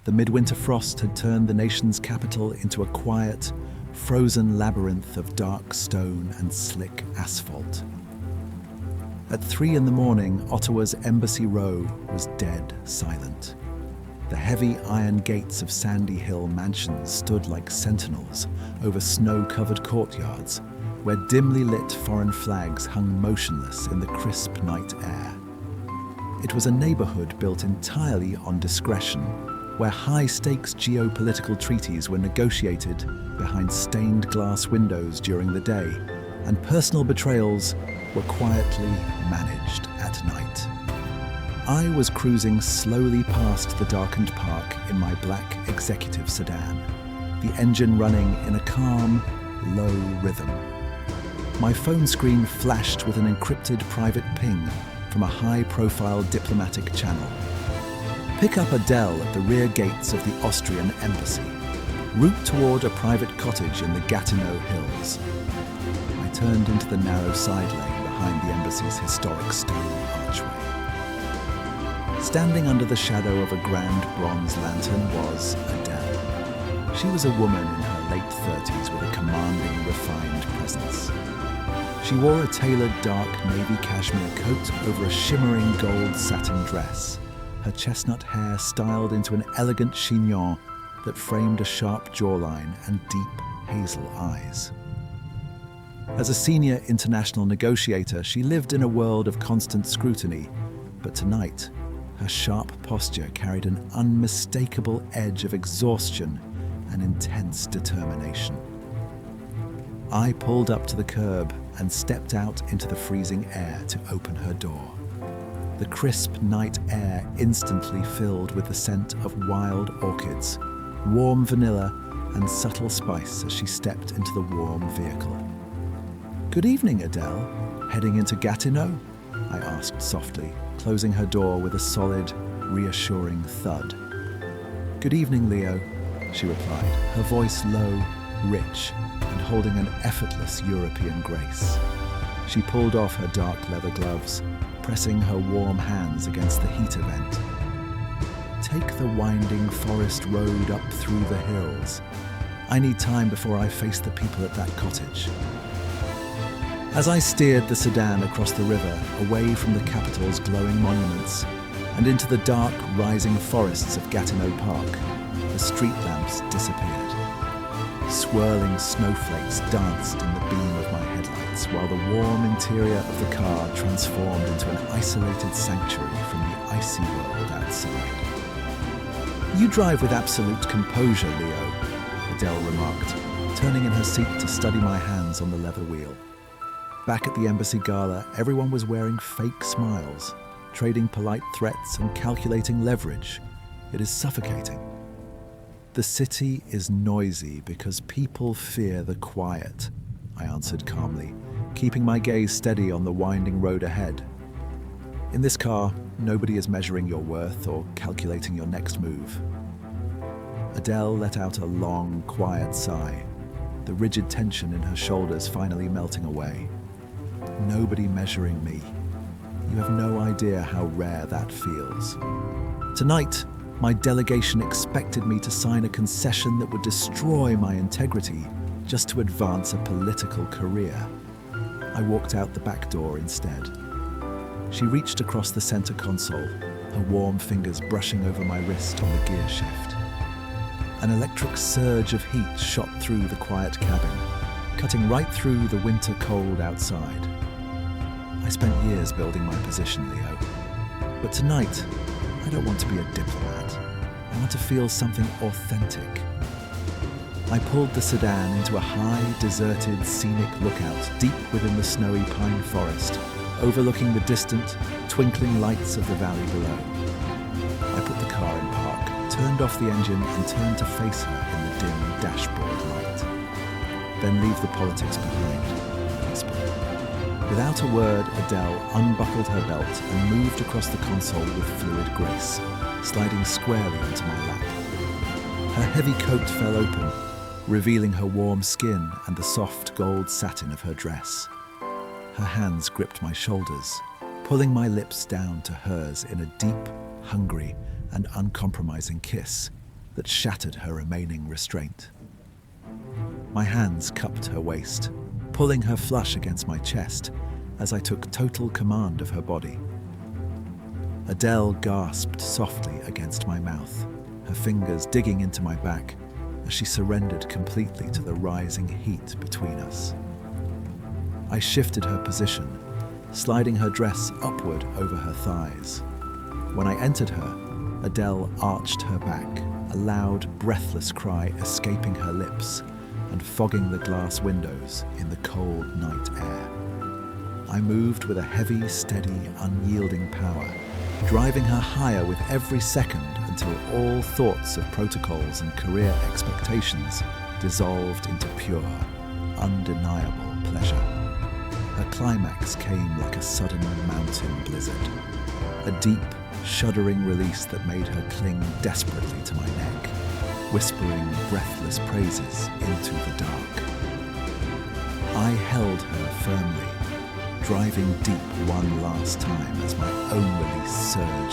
The midwinter frost had turned the nation's capital into a quiet, frozen labyrinth of dark stone and slick asphalt. At 3 a.m, Ottawa's Embassy Row was dead silent. The heavy iron gates of Sandy Hill mansions stood like sentinels over snow-covered courtyards, where dimly lit foreign flags hung motionless in the crisp night air. It was a neighborhood built entirely on discretion, where high-stakes geopolitical treaties were negotiated behind stained glass windows during the day, and personal betrayals were quietly managed at night. I was cruising slowly past the darkened park in my black executive sedan, the engine running in a calm, low rhythm. My phone screen flashed with an encrypted private ping from a high-profile diplomatic channel. Pick up Adele at the rear gates of the Austrian embassy. Route toward a private cottage in the Gatineau Hills. I turned into the narrow side lane behind the embassy's historic stone archway. Standing under the shadow of a grand bronze lantern was Adele. She was a woman in her late 30s with a commanding, refined presence. She wore a tailored dark navy cashmere coat over a shimmering gold satin dress, her chestnut hair styled into an elegant chignon that framed a sharp jawline and deep hazel eyes. As a senior international negotiator, she lived in a world of constant scrutiny, but tonight, her sharp posture carried an unmistakable edge of exhaustion and intense determination. I pulled up to the curb and stepped out into the freezing air to open her door. The crisp night air instantly filled with the scent of wild orchids, warm vanilla, and subtle spice as she stepped into the warm vehicle. "Good evening, Adele. Heading into Gatineau?" I asked softly, closing her door with a solid, reassuring thud. "Good evening, Leo," she replied, her voice low, rich, and holding an effortless European grace. She pulled off her dark leather gloves, pressing her warm hands against the heater vent. "Take the winding forest road up through the hills. I need time before I face the people at that cottage." As I steered the sedan across the river, away from the capital's glowing monuments, and into the dark, rising forests of Gatineau Park, the street lamps disappeared. Swirling snowflakes danced in the beam of my headlights, while the warm interior of the car transformed into an isolated sanctuary from the icy world outside. "You drive with absolute composure, Leo," Adele remarked, turning in her seat to study my hands on the leather wheel. Back at the embassy gala, everyone was wearing fake smiles, trading polite threats and calculating leverage. It is suffocating. "The city is noisy because people fear the quiet," I answered calmly, keeping my gaze steady on the winding road ahead. "In this car, nobody is measuring your worth or calculating your next move." Adele let out a long, quiet sigh, the rigid tension in her shoulders finally melting away. "Nobody measuring me. You have no idea how rare that feels. Tonight, my delegation expected me to sign a concession that would destroy my integrity just to advance a political career. I walked out the back door instead." She reached across the center console, her warm fingers brushing over my wrist on the gear shift. An electric surge of heat shot through the quiet cabin, cutting right through the winter cold outside. "I spent years building my position, Leo. But tonight, I don't want to be a diplomat. I want to feel something authentic." I pulled the sedan into a high, deserted, scenic lookout deep within the snowy pine forest, overlooking the distant, twinkling lights of the valley below. I put the car in park, turned off the engine, and turned to face her in the dim dashboard light. "Then leave the politics behind," I whispered. Without a word, Adele unbuckled her belt and moved across the console with fluid grace, sliding squarely onto my lap. Her heavy coat fell open, revealing her warm skin and the soft gold satin of her dress. Her hands gripped my shoulders, pulling my lips down to hers in a deep, hungry, and uncompromising kiss, that shattered her remaining restraint. My hands cupped her waist, pulling her flush against my chest as I took total command of her body. Adele gasped softly against my mouth, her fingers digging into my back as she surrendered completely to the rising heat between us. I shifted her position, sliding her dress upward over her thighs. When I entered her, Adele arched her back, a loud, breathless cry escaping her lips and fogging the glass windows in the cold night air. I moved with a heavy, steady, unyielding power, driving her higher with every second until all thoughts of protocols and career expectations dissolved into pure, undeniable pleasure. Her climax came like a sudden mountain blizzard, a deep, shuddering release that made her cling desperately to my neck, whispering breathless praises into the dark. I held her firmly, driving deep one last time as my own release surged